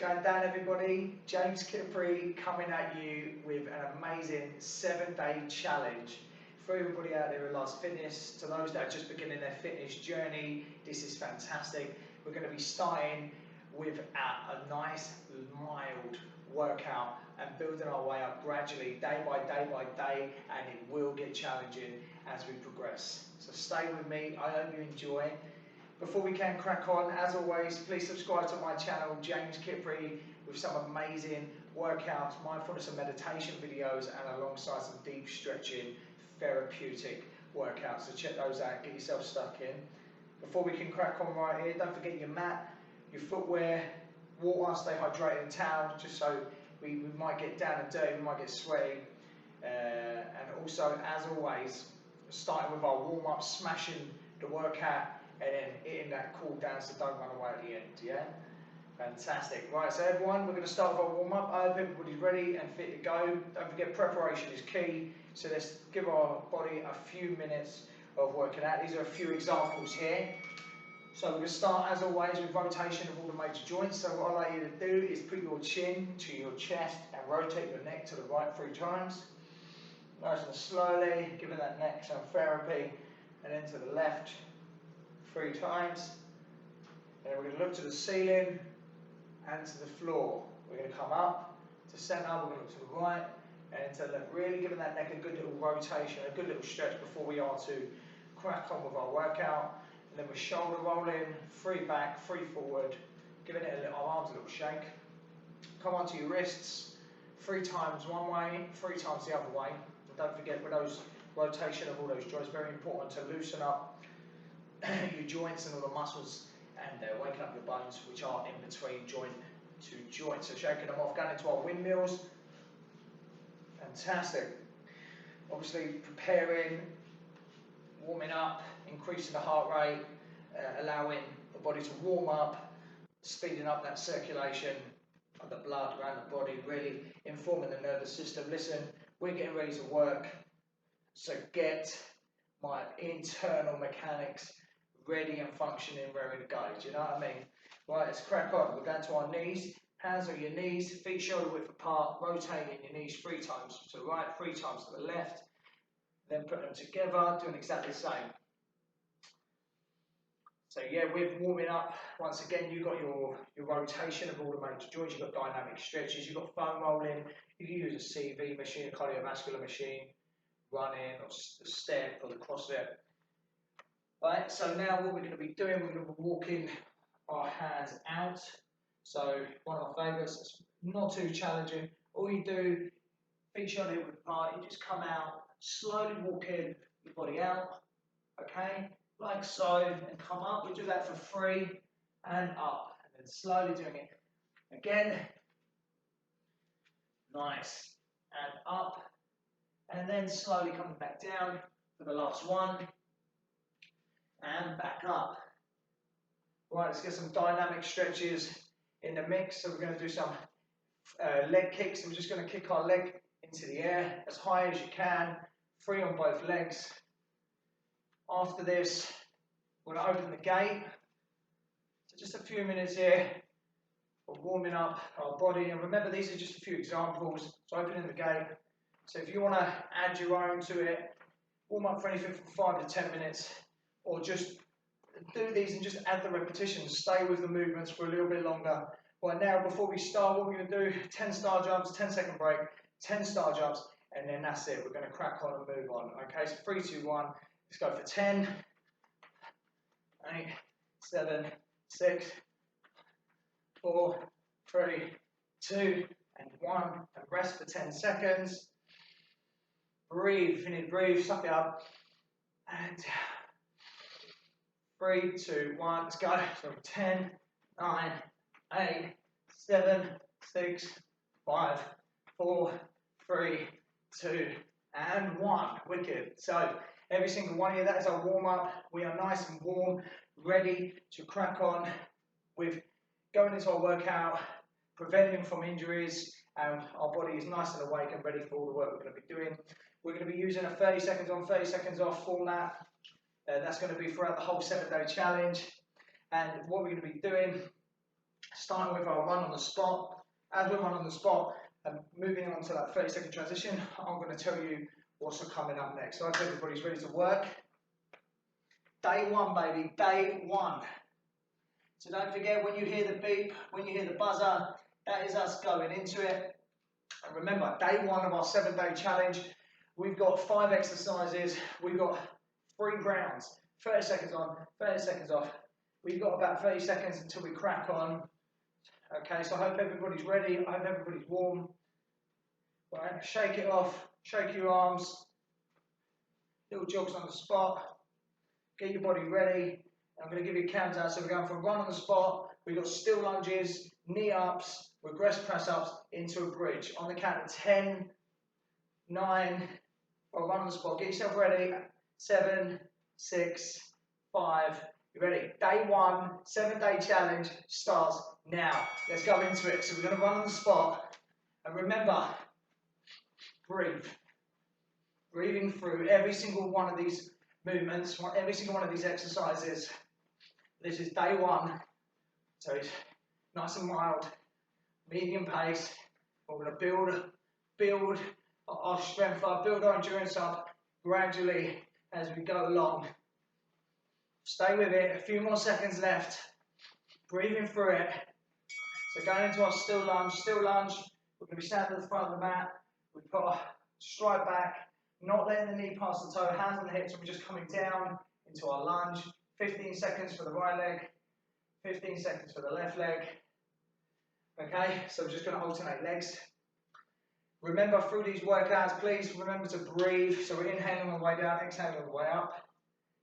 going down, everybody? James Kypri coming at you with an amazing 7-day challenge for everybody out there who loves fitness. To those that are just beginning their fitness journey, this is fantastic. We're going to be starting with a nice mild workout and building our way up gradually, day by day, and it will get challenging as we progress. So stay with me. I hope you enjoy. Before we can crack on, as always, please subscribe to my channel, James Kypri, with some amazing workouts, mindfulness and meditation videos, and alongside some deep stretching, therapeutic workouts. So check those out, get yourself stuck in. Before we can crack on right here, don't forget your mat, your footwear, water, stay hydrated, and towel, just so we might get down and dirty, we might get sweaty. And also, as always, starting with our warm-up, smashing the workout, and then hitting that cool down, so don't run away at the end, yeah? Fantastic. Right, so everyone, we're going to start with our warm-up. I hope everybody's ready and fit to go. Don't forget, preparation is key, so let's give our body a few minutes of working out. These are a few examples here. So we're going to start, as always, with rotation of all the major joints. So what I'd like you to do is put your chin to your chest and rotate your neck to the right 3 times. Nice and slowly, giving that neck some therapy, and then to the left 3 times. Then we're going to look to the ceiling and to the floor. We're going to come up to centre, we're going to look to the right and to the left. Really giving that neck a good little rotation, a good little stretch before we are to crack on with our workout. And then we're shoulder rolling, 3 back, 3 forward, giving it our arms a little shake. Come onto your wrists, 3 times one way, 3 times the other way. And don't forget with those rotation of all those joints, very important to loosen up your joints and all the muscles, and waking up your bones, which are in between joint to joint. So shaking them off, going into our windmills. Fantastic. Obviously preparing, warming up, increasing the heart rate, allowing the body to warm up, speeding up that circulation of the blood around the body, really informing the nervous system. Listen, we're getting ready to work, so get my internal mechanics ready and functioning, ready to go. Do you know what I mean? Right, let's crack on. We're going to our knees. Hands on your knees, feet shoulder width apart, rotating your knees 3 times to the right, 3 times to the left. Then put them together, doing exactly the same. So yeah, with warming up, once again, you've got your rotation of all the major joints, you've got dynamic stretches, you've got foam rolling, you can use a CV machine, a cardiovascular machine, running, or the step, or the CrossFit. Right, so now what we're going to be doing, we're going to be walking our hands out. So one of my favourites, it's not too challenging. All you do, feet shoulder width apart, you just come out, slowly walk in your body out, okay, like so, and come up. We do that for 3 and up, and then slowly doing it again. Nice, and up, and then slowly coming back down for the last one. And back up. Right, let's get some dynamic stretches in the mix. So we're going to do some leg kicks. So we're just going to kick our leg into the air as high as you can, 3 on both legs. After this, we're going to open the gate. So just a few minutes here of warming up our body. And remember, these are just a few examples. So opening the gate. So if you want to add your own to it, warm up for anything from 5 to 10 minutes. Or just do these and just add the repetitions. Stay with the movements for a little bit longer. Right now, before we start, what we're going to do, 10 star jumps, 10-second break, 10 star jumps, and then that's it. We're going to crack on and move on. Okay, so 3, 2, 1. Let's go for 10, 8, 7, 6, 4, 3, 2, and 1. And rest for 10 seconds. Breathe. If you need to breathe, suck it up. And 3, 2, 1, let's go. So 10, 9, 8, 7, 6, 5, 4, 3, 2, and 1. Wicked. So every single one of you, that is our warm up. We are nice and warm, ready to crack on with going into our workout, preventing from injuries, and our body is nice and awake and ready for all the work we're going to be doing. We're going to be using a 30 seconds on, 30 seconds off format. That's going to be throughout the whole 7-day challenge. And what we're going to be doing, starting with our run on the spot. As we run on the spot and moving on to that 30-second transition, I'm going to tell you what's coming up next. So I hope everybody's ready to work. Day one, baby, day one. So don't forget, when you hear the beep, when you hear the buzzer, that is us going into it. And remember, day one of our 7-day challenge, we've got 5 exercises, we've got 3 rounds, 30 seconds on, 30 seconds off. We've got about 30 seconds until we crack on. Okay, so I hope everybody's ready, I hope everybody's warm. Right, shake it off, shake your arms, little jogs on the spot, get your body ready. I'm going to give you a countdown, so we're going from run on the spot, we've got still lunges, knee ups, regress press ups into a bridge. On the count of 10, 9, or run on the spot, get yourself ready, 7, 6, 5, you ready? Day one, 7-day challenge starts now. Let's go into it. So we're going to run on the spot, and remember, breathe. Breathing through every single one of these movements, every single one of these exercises. This is day one, so it's nice and mild, medium pace. We're going to build our strength up, build our endurance up gradually as we go along. Stay with it, a few more seconds left, breathing through it. So going into our still lunge, we're going to be standing at the front of the mat, we've got our stride back, not letting the knee pass the toe, hands on the hips, we're just coming down into our lunge. 15 seconds for the right leg, 15 seconds for the left leg. Okay, so we're just going to alternate legs. Remember through these workouts, please remember to breathe. So we're inhaling on the way down, exhaling on the way up.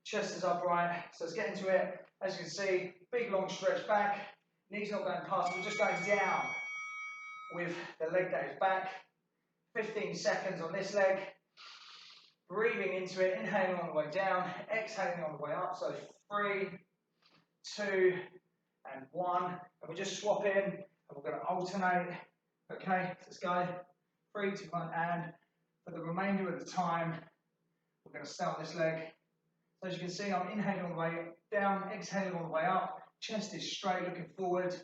Chest is upright, so let's get into it. As you can see, big long stretch back, knees not going past, we're just going down with the leg that is back. 15 seconds on this leg. Breathing into it, inhaling on the way down, exhaling on the way up. So 3, 2, and 1. And we just swap in, and we're going to alternate. Okay, so let's go. 3, 2, 1, and for the remainder of the time, we're going to stay on this leg. So as you can see, I'm inhaling on the way down, exhaling on the way up. Chest is straight, looking forward.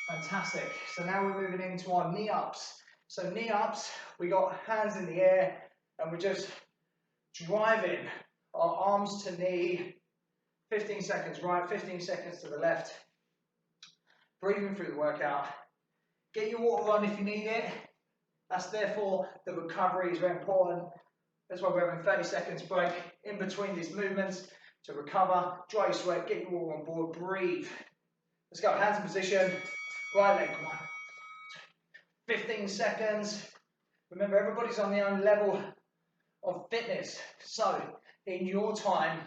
Fantastic. So now we're moving into our knee ups. So knee ups, we got hands in the air, and we're just driving our arms to knee. 15 seconds right, 15 seconds to the left. Breathing through the workout. Get your water on if you need it. That's therefore the recovery is very important. That's why we're having 30 seconds break in between these movements to recover, dry your sweat, get your water on board, breathe. Let's go, hands in position, right leg, 1, 15 seconds. Remember, everybody's on their own level of fitness. So, in your time,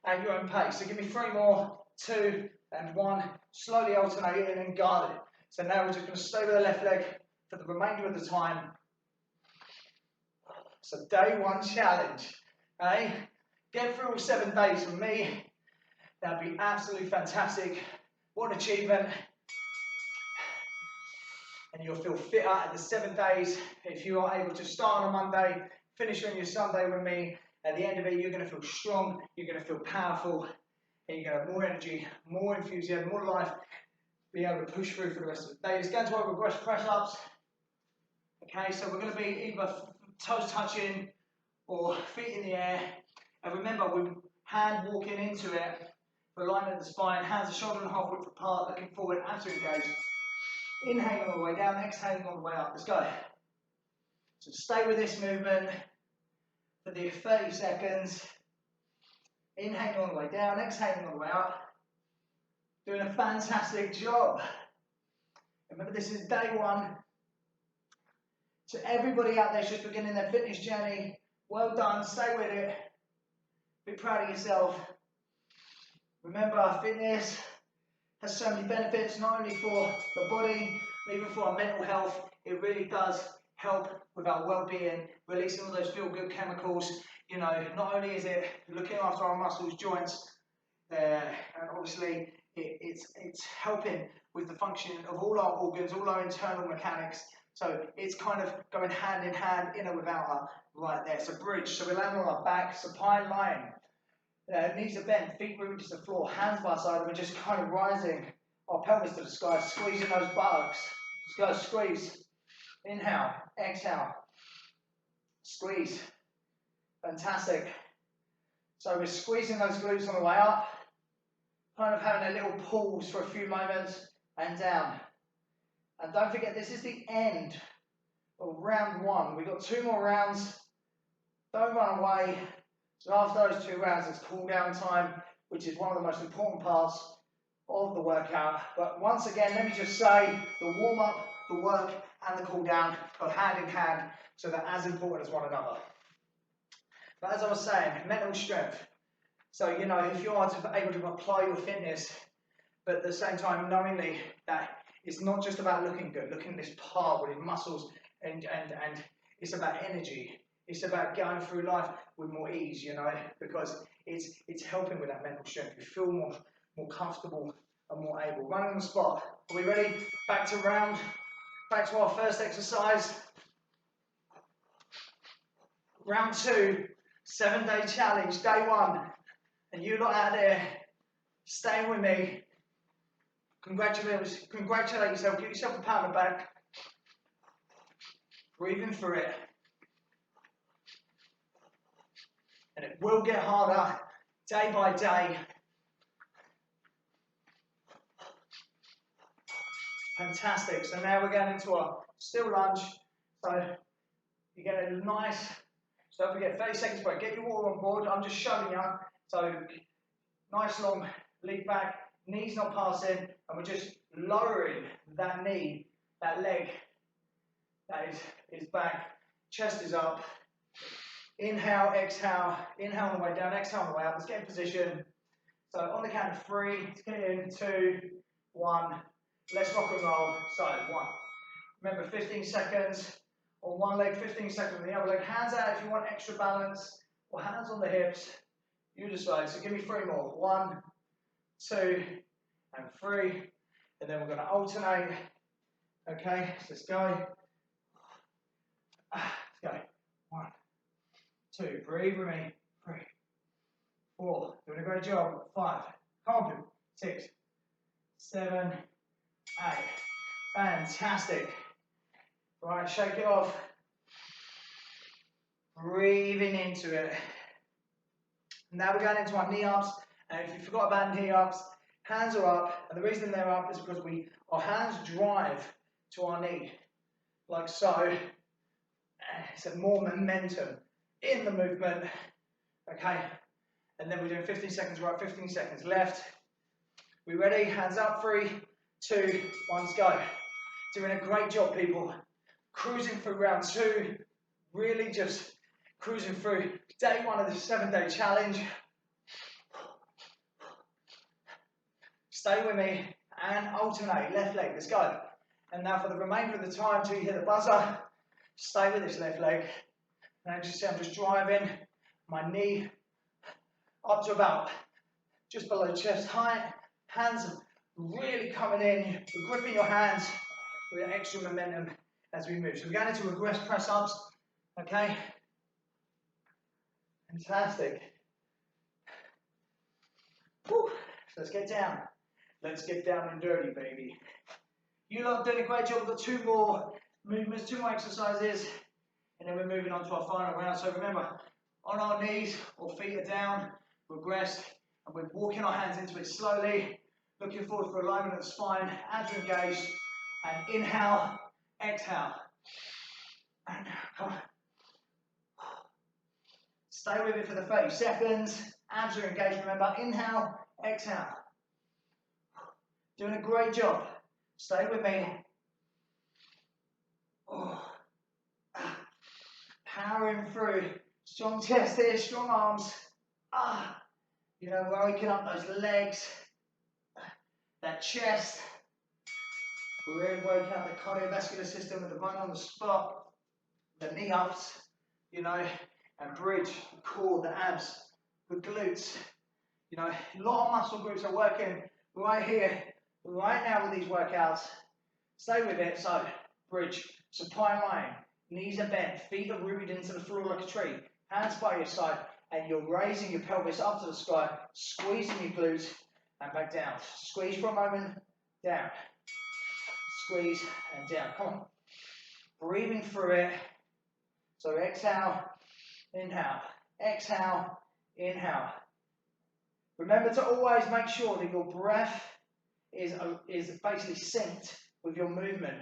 at your own pace. So give me 3 more, 2 and 1. Slowly alternate it and then guard it. So now we're just going to stay with the left leg for the remainder of the time. So day 1 challenge. Okay? Get through all 7 days with me. That'd be absolutely fantastic. What an achievement. And you'll feel fitter at the 7 days if you are able to start on a Monday, finish on your Sunday with me. At the end of it, you're going to feel strong, you're going to feel powerful, and you're going to have more energy, more enthusiasm, more life, be able to push through for the rest of the day. Let's go into our regress press-ups. Okay, so we're going to be either toes touching or feet in the air. And remember, we're hand walking into it for alignment of the spine, hands are shoulder and half width apart, looking forward, abs are engaged. Inhaling all the way down, exhaling all the way up. Let's go. So stay with this movement for the 30 seconds. Inhaling all the way down, exhaling all the way up. Doing a fantastic job. Remember, this is day 1. So everybody out there just beginning their fitness journey, well done, stay with it. Be proud of yourself. Remember, fitness has so many benefits, not only for the body, but even for our mental health. It really does help with our well-being, releasing all those feel-good chemicals. You know, not only is it looking after our muscles, joints, and obviously it's helping with the function of all our organs, all our internal mechanics. So it's kind of going hand in hand, inner with outer, right there. So bridge. So we land on our back, supine lying. Knees are bent, feet rooted to the floor, hands by side, and we're just kind of rising our pelvis to the sky, squeezing those buttocks. Just go squeeze. Inhale, exhale, squeeze. Fantastic. So we're squeezing those glutes on the way up, kind of having a little pause for a few moments and down. And don't forget, this is the end of round one. We've got 2 more rounds. Don't run away. So after those 2 rounds, it's cool down time, which is one of the most important parts of the workout. But once again, let me just say, the warm up, the work, and the cool down go hand in hand, so they're as important as one another. But as I was saying, mental strength. So, you know, if you are able to apply your fitness, but at the same time, knowingly that it's not just about looking good, looking at this part with your muscles, and it's about energy. It's about going through life with more ease, you know, because it's helping with that mental strength. You feel more comfortable and more able. Running on the spot. Are we ready? Back to our first exercise. Round 2, 7-day challenge, day 1. And you lot out there, staying with me. Congratulate yourself, give yourself a pat on the back. Breathing through it. And it will get harder day by day. Fantastic. So now we're going into our still lunge. So you get a nice, so don't forget 30 seconds break. Get your water on board. I'm just showing you. So nice long lead back, knees not passing, and we're just lowering that knee, that leg. That is back, chest is up. Inhale, exhale, inhale on the way down, exhale on the way up. Let's get in position. So on the count of 3, let's get in, 2, 1. Let's rock and roll. So 1. Remember, 15 seconds on one leg, 15 seconds on the other leg. Hands out if you want extra balance, or hands on the hips. You decide. So give me 3 more. 1, 2, and 3. And then we're going to alternate. Okay, so let's go. Let's go. 1, 2, breathe with me. 3, 4, doing a great job. 5, come on, 6, 7, 8. Fantastic. Right, shake it off. Breathing into it. Now we're going into our knee ups. And if you forgot about knee ups, hands are up. And the reason they're up is because our hands drive to our knee, like so. So more momentum in the movement. Okay. And then we're doing 15 seconds right, 15 seconds left. We ready? Hands up. 3, 2, 1, let's go. Doing a great job, people. Cruising through round 2. Really just cruising through day 1 of the 7-day challenge. Stay with me and alternate. Left leg. Let's go. And now for the remainder of the time till you hit the buzzer, stay with this left leg. And as you see, I'm just driving my knee up to about just below chest height. Hands really coming in. You're gripping your hands with extra momentum as we move. So we're going into regress press ups. Okay. Fantastic. Whew. So let's get down. Let's get down and dirty, baby. You lot doing a great job. We've got 2 more movements, 2 more exercises, and then we're moving on to our final round. So remember, on our knees or feet are down, regressed, and we're walking our hands into it slowly, looking forward for alignment of the spine, abs engaged, and inhale, exhale. And come on. Stay with it for the 30 seconds. Abs are engaged, remember. Inhale, exhale. Doing a great job. Stay with me. Oh. Powering through. Strong chest here, strong arms. You know, working up those legs, that chest. We're really working up the cardiovascular system with the run on the spot, the knee ups, you know, and bridge, the core, the abs, the glutes. You know, a lot of muscle groups are working right here, right now with these workouts. Stay with it. So, bridge, supine line, knees are bent, feet are rooted into the floor like a tree, hands by your side, and you're raising your pelvis up to the sky, squeezing your glutes, and back down. Squeeze for a moment, down, squeeze and down. Come on. Breathing through it. So exhale, inhale, exhale, inhale. Remember to always make sure that your breath is basically synced with your movement.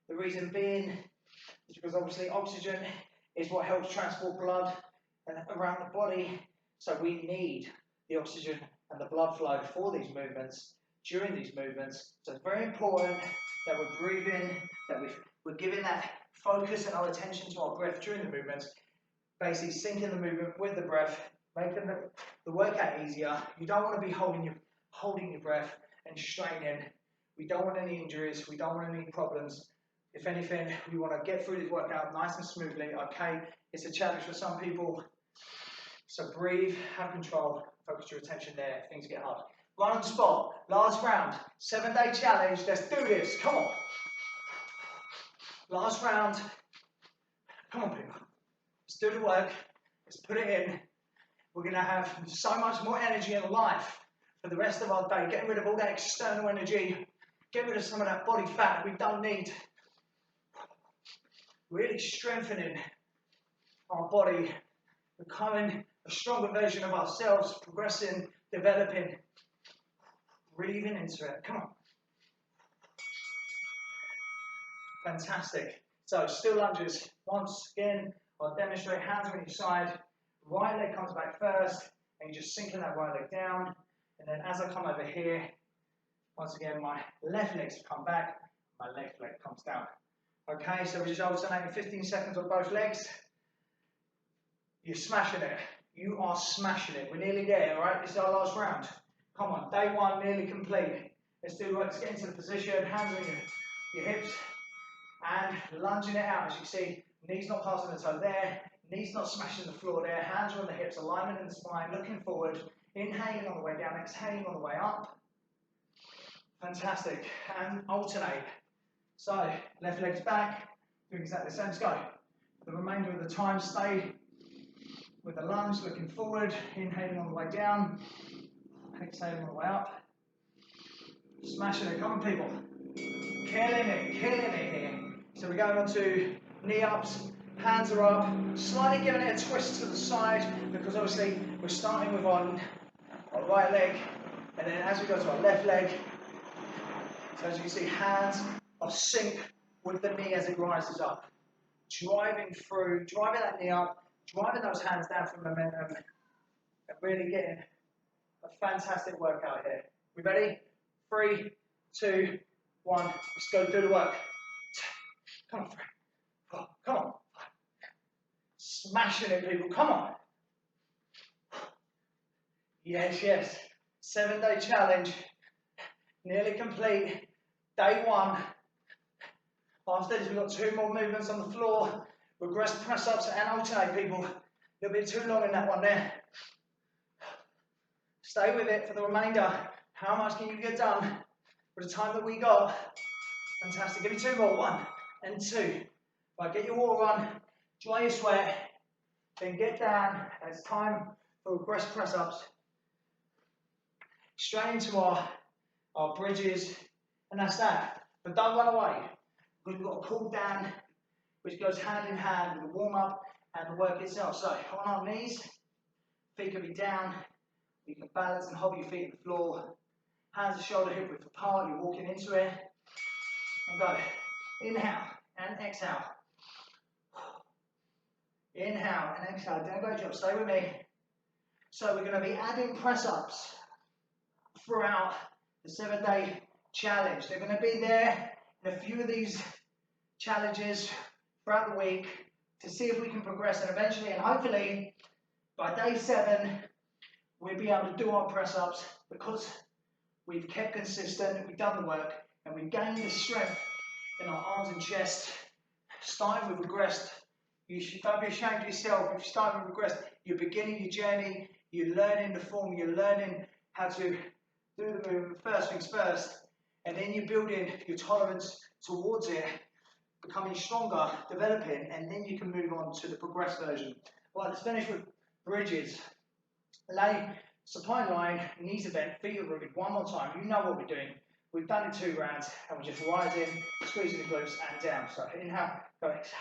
The reason being is because obviously oxygen is what helps transport blood around the body. So we need the oxygen and the blood flow for these movements, during these movements. So it's very important that we're breathing, that we're giving that focus and our attention to our breath during the movements, basically syncing the movement with the breath, making the workout easier. You don't want to be holding your breath and straining. We don't want any injuries. We don't want any problems. If anything, we want to get through this workout nice and smoothly. Okay, it's a challenge for some people. So breathe, have control, focus your attention there. Things get hard. Right on the spot. Last round. 7-day challenge. Let's do this. Come on. Last round. Come on, people. Let's do the work. Let's put it in. We're going to have so much more energy in life for the rest of our day. Getting rid of all that external energy. Get rid of some of that body fat that we don't need. Really strengthening our body. Becoming a stronger version of ourselves. Progressing, developing. Breathing into it. Come on. Fantastic. So, still lunges. Once again, I'll demonstrate hands on each side. Right leg comes back first, and you're just sinking that right leg down. And then as I come over here, once again, my left leg's come back, my left leg comes down. Okay, so we're just alternating 15 seconds on both legs. You're smashing it. You are smashing it. We're nearly there, all right? This is our last round. Come on, day one nearly complete. Let's do it. Let's get into the position. Hands on your hips. And lunging it out, as you see, knees not passing the toe there, knees not smashing the floor there, hands are on the hips, alignment in the spine, looking forward, inhaling on the way down, exhaling on the way up. Fantastic. And alternate. So, left leg's back, doing exactly the same. Let's go. For the remainder of the time, stay with the lunge, looking forward, inhaling on the way down, exhaling on the way up. Smashing it. Come on, people. Killing it here. So we're going on to knee ups, hands are up, slightly giving it a twist to the side because obviously we're starting with our right leg and then as we go to our left leg, so as you can see, hands are sync with the knee as it rises up. Driving that knee up, driving those hands down for momentum and really getting a fantastic workout here. We ready? 3, 2, 1, let's go do the work. Come on, 3, 4, come on. Smashing it, people, come on. Yes. 7-day challenge, nearly complete. Day one. After this, we've got 2 more movements on the floor. Regress press-ups and alternate, people. A little bit too long in that one there. Stay with it for the remainder. How much can you get done for the time that we got? Fantastic. Give me 2 more. 1 and 2. Right, get your water on, dry your sweat, then get down. And it's time for regress press-ups. Straight into our bridges, and that's that. But don't run away, because we've got to cool down, which goes hand in hand with the warm-up and the work itself. So, on our knees, feet can be down. You can balance and hold your feet on the floor. Hands are shoulder hip width apart. You're walking into it. And go. Inhale and exhale. Inhale and exhale. Doing a great job. Stay with me. So we're going to be adding press-ups throughout the 7-day challenge. They're going to be there in a few of these challenges throughout the week to see if we can progress, and eventually and hopefully by day 7 we'll be able to do our press-ups because we've kept consistent, we've done the work, and we've gained the strength in our arms and chest. Starting with regressed, don't be ashamed of yourself. If you start with regressed, you're beginning your journey, you're learning the form, you're learning how to do the movement, first things first, and then you're building your tolerance towards it, becoming stronger, developing, and then you can move on to the progressed version. Right, let's finish with bridges. Lay supine line, knees are bent, feet are rooted. One more time. You know what we're doing. We've done it 2 rounds, and we're just rising, squeezing the glutes and down. So inhale, go exhale.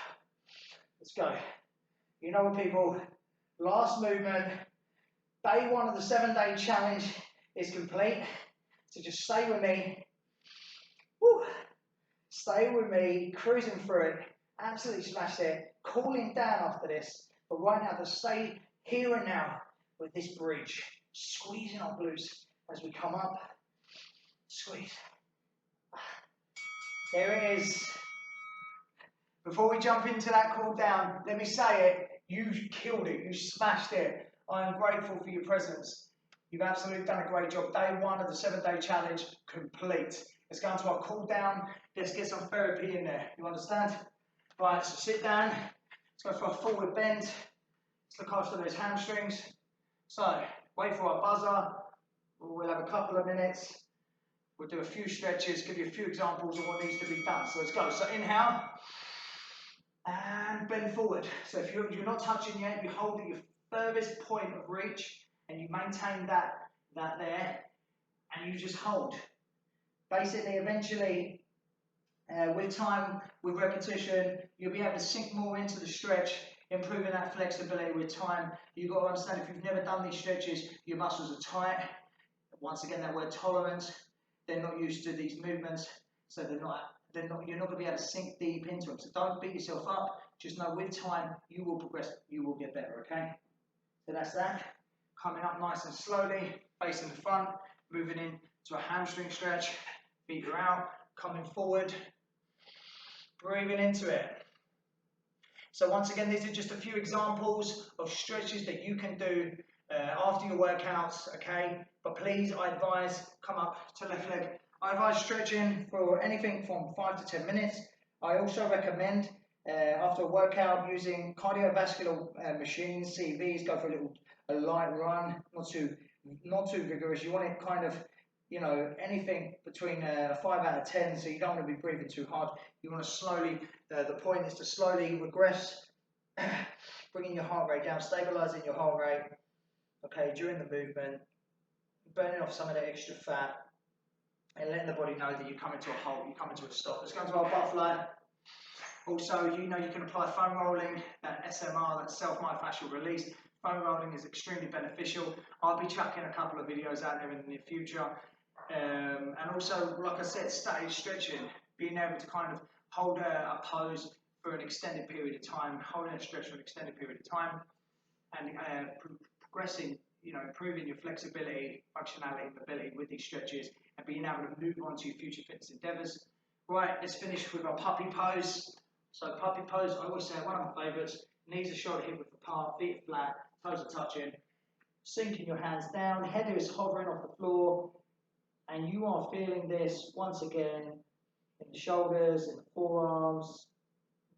Let's go. You know what, people? Last movement. Day 1 of the 7-day challenge is complete. So just stay with me. Woo. Stay with me, cruising through it. Absolutely smash it. Cooling down after this. But right now, to stay here and now with this bridge. Squeezing our glutes as we come up. Squeeze. There it is. Before we jump into that cool down, let me say it. You killed it. You smashed it. I am grateful for your presence. You've absolutely done a great job. Day 1 of the 7-day challenge complete. Let's go into our cool down. Let's get some therapy in there. You understand? Right, so sit down. Let's go for a forward bend. Let's look after those hamstrings. So, wait for our buzzer. We'll have a couple of minutes. We'll do a few stretches, give you a few examples of what needs to be done. So let's go. So inhale and bend forward. So if you're not touching yet, you hold at your furthest point of reach and you maintain that there and you just hold. Basically, eventually, with time, with repetition, you'll be able to sink more into the stretch, improving that flexibility with time. You've got to understand, if you've never done these stretches, your muscles are tight. Once again, that word tolerance. They're not used to these movements, so you're not going to be able to sink deep into them. So don't beat yourself up. Just know with time, you will progress, you will get better, okay? So that's that. Coming up nice and slowly, facing the front, moving into a hamstring stretch. Feet are out, coming forward, breathing into it. So once again, these are just a few examples of stretches that you can do after your workouts, okay? But please, I advise, come up to left leg. I advise stretching for anything from 5 to 10 minutes. I also recommend, after a workout, using cardiovascular machines, CVs, go for a light run, not too vigorous. You want it kind of, you know, anything between 5 out of 10, so you don't want to be breathing too hard. You want to slowly, the point is to slowly regress, bringing your heart rate down, stabilizing your heart rate, okay, during the movement, burning off some of the extra fat, and letting the body know that you're coming to a halt, you're coming to a stop. Let's go to our butterfly. Also, you know you can apply foam rolling, that SMR, that self-myofascial release. Foam rolling is extremely beneficial. I'll be chucking a couple of videos out there in the near future. And also, like I said, static stretching, being able to kind of hold a pose for an extended period of time, holding a stretch for an extended period of time, and progressing, you know, improving your flexibility, functionality, and mobility with these stretches, and being able to move on to your future fitness endeavors. Right, let's finish with our puppy pose. So puppy pose, I always say, one of my favorites. Knees are shoulder hip width apart, feet flat, toes are touching. Sinking your hands down, head is hovering off the floor, and you are feeling this once again in the shoulders, in the forearms,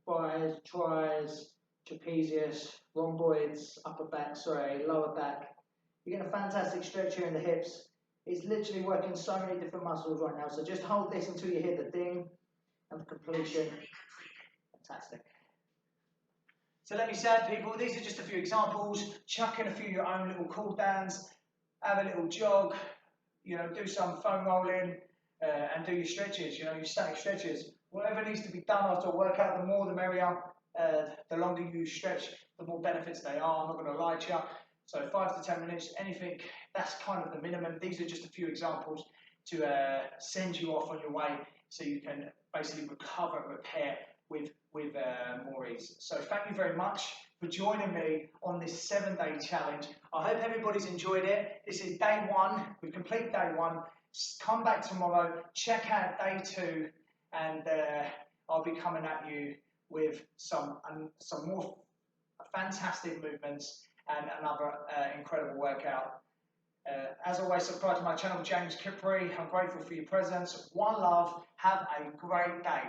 thighs, tris, trapezius, rhomboids, upper back, lower back. You're getting a fantastic stretch here in the hips. It's literally working so many different muscles right now. So just hold this until you hear the ding and the completion. Fantastic. So let me say, people, these are just a few examples. Chuck in a few of your own little cool downs, have a little jog, you know, do some foam rolling, and do your stretches, you know, your static stretches. Whatever needs to be done after a workout, the more the merrier. The longer you stretch, the more benefits they are. I'm not going to lie to you. So 5 to 10 minutes, anything, that's kind of the minimum. These are just a few examples to send you off on your way so you can basically recover and repair with more ease. So thank you very much for joining me on this 7-day challenge. I hope everybody's enjoyed it. This is day 1. We've completed day 1. Come back tomorrow, check out day 2, and I'll be coming at you with some more fantastic movements and another incredible workout. As always, subscribe to my channel, James Kypri. I'm grateful for your presence. One love. Have a great day.